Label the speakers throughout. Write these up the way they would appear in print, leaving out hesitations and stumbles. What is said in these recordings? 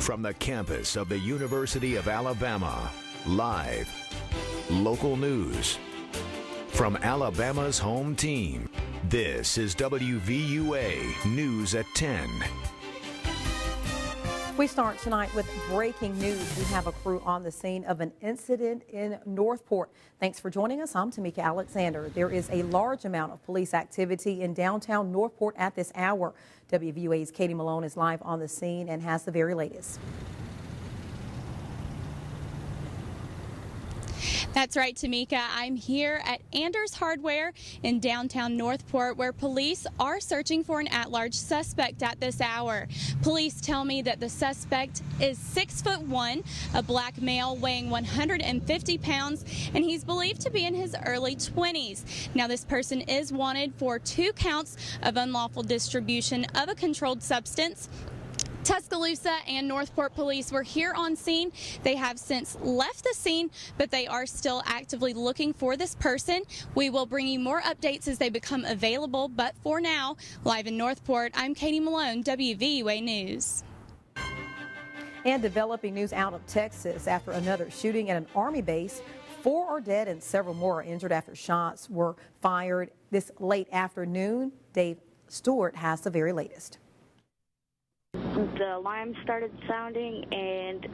Speaker 1: From the campus of the University of Alabama, live, local news. From Alabama's home team, this is WVUA News at 10.
Speaker 2: We start tonight with breaking news. We have a crew on the scene of an incident in Northport. Thanks for joining us. I'm Tamika Alexander. There is a large amount of police activity in downtown Northport at this hour. WVUA's Katie Malone is live on the scene and has the very latest.
Speaker 3: That's right, Tamika. I'm here at Anders Hardware in downtown Northport, where police are searching for an at-large suspect at this hour. Police tell me that the suspect is 6'1", a black male weighing 150 pounds, and he's believed to be in his early 20s. Now, this person is wanted for 2 counts of unlawful distribution of a controlled substance. Tuscaloosa and Northport police were here on scene. They have since left the scene, but they are still actively looking for this person. We will bring you more updates as they become available, but for now, live in Northport, I'm Katie Malone, WVUA News.
Speaker 2: And developing news out of Texas after another shooting at an Army base. 4 are dead and several more are injured after shots were fired this late afternoon. Dave Stewart has the very latest.
Speaker 4: The alarm started sounding and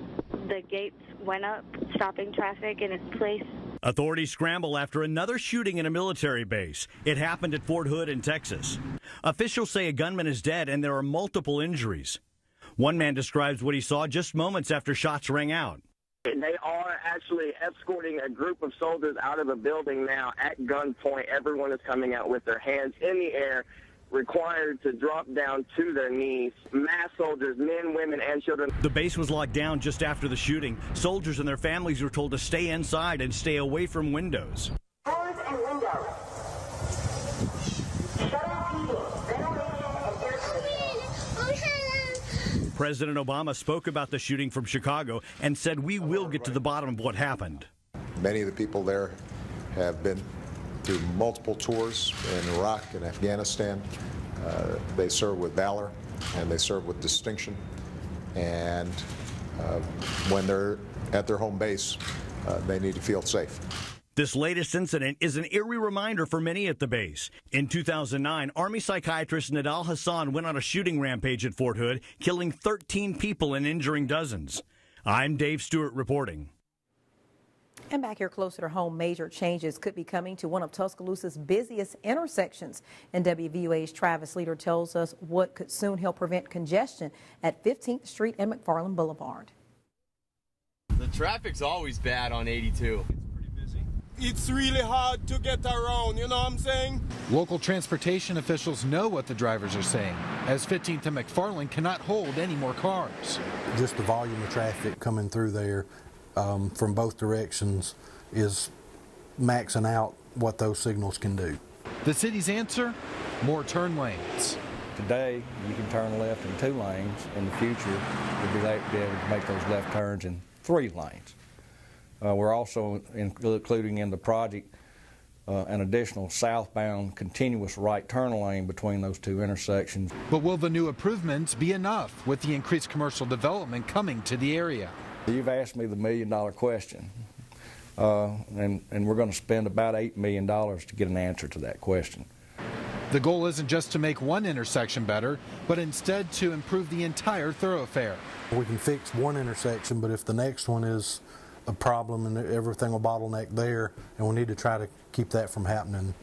Speaker 4: the gates went up, stopping traffic in its place.
Speaker 5: Authorities scramble after another shooting in a military base. It happened at Fort Hood in Texas. Officials say a gunman is dead and there are multiple injuries. One man describes what he saw just moments after shots rang out.
Speaker 6: They are actually escorting a group of soldiers out of a building now at gunpoint. Everyone is coming out with their hands in the air, required to drop down to their knees. Mass soldiers, men, women, and children.
Speaker 5: The base was locked down just after the shooting. Soldiers and their families were told to stay inside and stay away from windows.
Speaker 7: Doors and windows. Shutter heating, ventilation, and air conditioning.
Speaker 5: President Obama spoke about the shooting from Chicago and said we will get to the bottom of what happened.
Speaker 8: Many of the people there have been through multiple tours in Iraq and Afghanistan. They serve with valor and they serve with distinction. And when they're at their home base, they need to feel safe.
Speaker 5: This latest incident is an eerie reminder for many at the base. In 2009, Army psychiatrist Nidal Hassan went on a shooting rampage at Fort Hood, killing 13 people and injuring dozens. I'm Dave Stewart reporting.
Speaker 2: And back here closer to home, major changes could be coming to one of Tuscaloosa's busiest intersections. And WVUA's Travis Leader tells us what could soon help prevent congestion at 15th Street and McFarland Boulevard.
Speaker 9: The traffic's always bad on 82. It's pretty busy.
Speaker 10: It's really hard to get around, you know what I'm saying?
Speaker 11: Local transportation officials know what the drivers are saying, as 15th and McFarland cannot hold any more cars.
Speaker 12: Just the volume of traffic coming through there from both directions is maxing out what those signals can do.
Speaker 11: The city's answer? More turn lanes.
Speaker 13: Today, you can turn left in 2 lanes. In the future, you'll be able to make those left turns in 3 lanes. We're also including in the project an additional southbound continuous right turn lane between those 2 intersections.
Speaker 11: But will the new improvements be enough with the increased commercial development coming to the area?
Speaker 13: You've asked me the million-dollar question, and we're going to spend about $8 million to get an answer to that question.
Speaker 11: The goal isn't just to make one intersection better, but instead to improve the entire thoroughfare.
Speaker 12: We can fix one intersection, but if the next one is a problem and everything will bottleneck there, and we need to try to keep that from happening.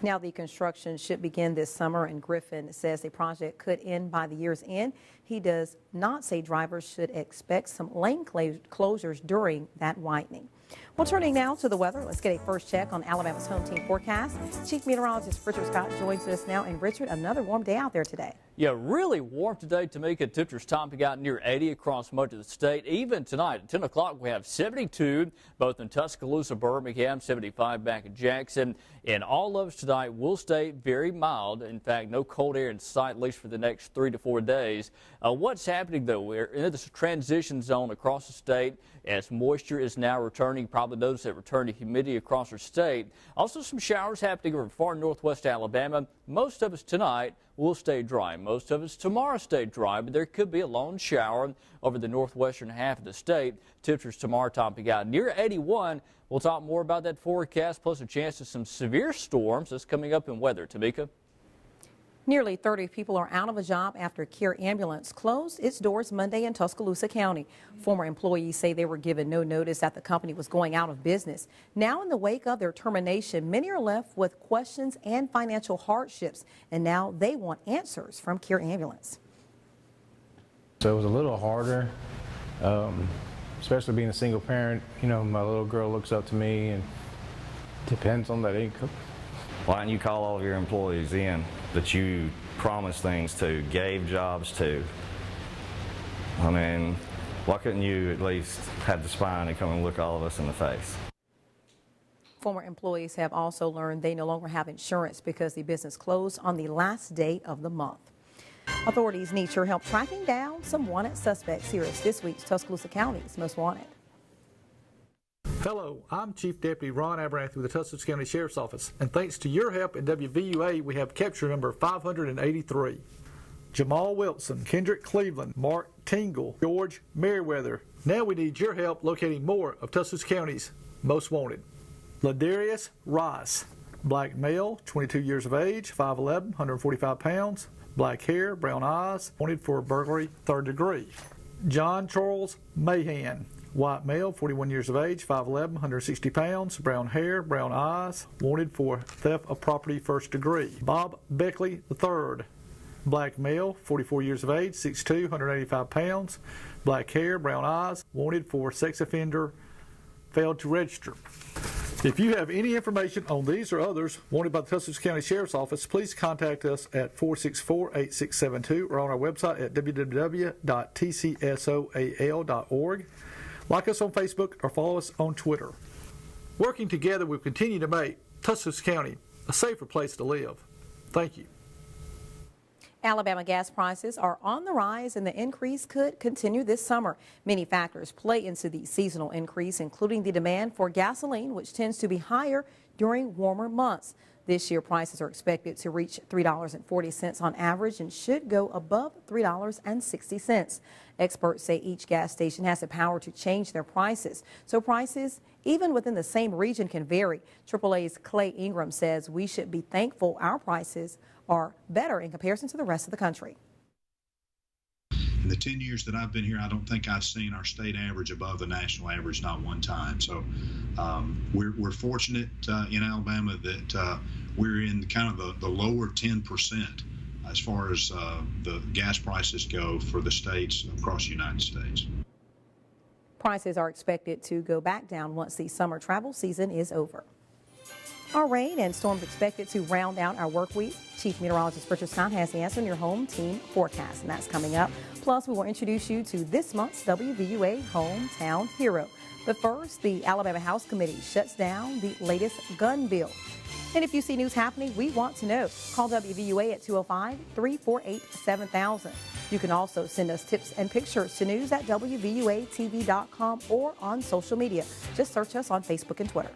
Speaker 2: Now the construction should begin this summer, and Griffin says the project could end by the year's end. He does not say drivers should expect some lane closures during that widening. Well, turning now to the weather, let's get a first check on Alabama's home team forecast. Chief Meteorologist Richard Scott joins us now. And Richard, another warm day out there today.
Speaker 14: Yeah, really warm today, Tamika. Temperatures topping out near 80 across much of the state. Even tonight at 10 o'clock, we have 72, both in Tuscaloosa, Birmingham, 75 back in Jackson. And all of us tonight will stay very mild. In fact, no cold air in sight, at least for the next 3 to 4 days. What's happening, though? We're in this transition zone across the state as moisture is now returning morning. You probably noticed that return to humidity across our state. Also some showers happening over far northwest Alabama. Most of us tonight will stay dry. Most of us tomorrow stay dry, but there could be a lone shower over the northwestern half of the state. Temperatures tomorrow topping out near 81. We'll talk more about that forecast, plus a chance of some severe storms that's coming up in weather. Tamika?
Speaker 2: Nearly 30 people are out of a job after Care Ambulance closed its doors Monday in Tuscaloosa County. Former employees say they were given no notice that the company was going out of business. Now, in the wake of their termination, many are left with questions and financial hardships, and now they want answers from Care Ambulance.
Speaker 15: So it was a little harder, especially being a single parent. You know, my little girl looks up to me and depends on that income.
Speaker 16: Why don't you call all of your employees in that you promised things to, gave jobs to? I mean, why couldn't you at least have the spine to come and look all of us in the face?
Speaker 2: Former employees have also learned they no longer have insurance because the business closed on the last day of the month. Authorities need your help tracking down some wanted suspects. Here is this week's Tuscaloosa County's Most Wanted.
Speaker 17: Hello, I'm Chief Deputy Ron Abernathy with the Tuscaloosa County Sheriff's Office, and thanks to your help in WVUA, we have capture number 583. Jamal Wilson, Kendrick Cleveland, Mark Tingle, George Merriweather. Now we need your help locating more of Tuscaloosa County's Most Wanted. Ladarius Rice, black male, 22 years of age, 5'11", 145 pounds, black hair, brown eyes, wanted for burglary, 3rd degree. John Charles Mahan, white male, 41 years of age, 5'11", 160 pounds, brown hair, brown eyes, wanted for theft of property, 1st degree. Bob Beckley III, black male, 44 years of age, 6'2", 185 pounds, black hair, brown eyes, wanted for sex offender, failed to register. If you have any information on these or others wanted by the Tuscaloosa County Sheriff's Office, please contact us at 464-8672 or on our website at www.tcsoal.org. Like us on Facebook or follow us on Twitter. Working together, we'll continue to make Tuscaloosa County a safer place to live. Thank you.
Speaker 2: Alabama gas prices are on the rise, and the increase could continue this summer. Many factors play into the seasonal increase, including the demand for gasoline, which tends to be higher during warmer months. This year, prices are expected to reach $3.40 on average and should go above $3.60. Experts say each gas station has the power to change their prices, so prices, even within the same region, can vary. AAA's Clay Ingram says we should be thankful our prices are better in comparison to the rest of the country.
Speaker 18: In the 10 years that I've been here, I don't think I've seen our state average above the national average, not one time. So we're fortunate in Alabama that we're in kind of the lower 10% as far as the gas prices go for the states across the United States.
Speaker 2: Prices are expected to go back down once the summer travel season is over. Our rain and storms expected to round out our work week. Chief Meteorologist Richard Scott has the answer in your home team forecast, and that's coming up. Plus, we will introduce you to this month's WVUA Hometown Hero. But first, the Alabama House Committee shuts down the latest gun bill. And if you see news happening, we want to know. Call WVUA at 205-348-7000. You can also send us tips and pictures to news@WVUATV.com or on social media. Just search us on Facebook and Twitter.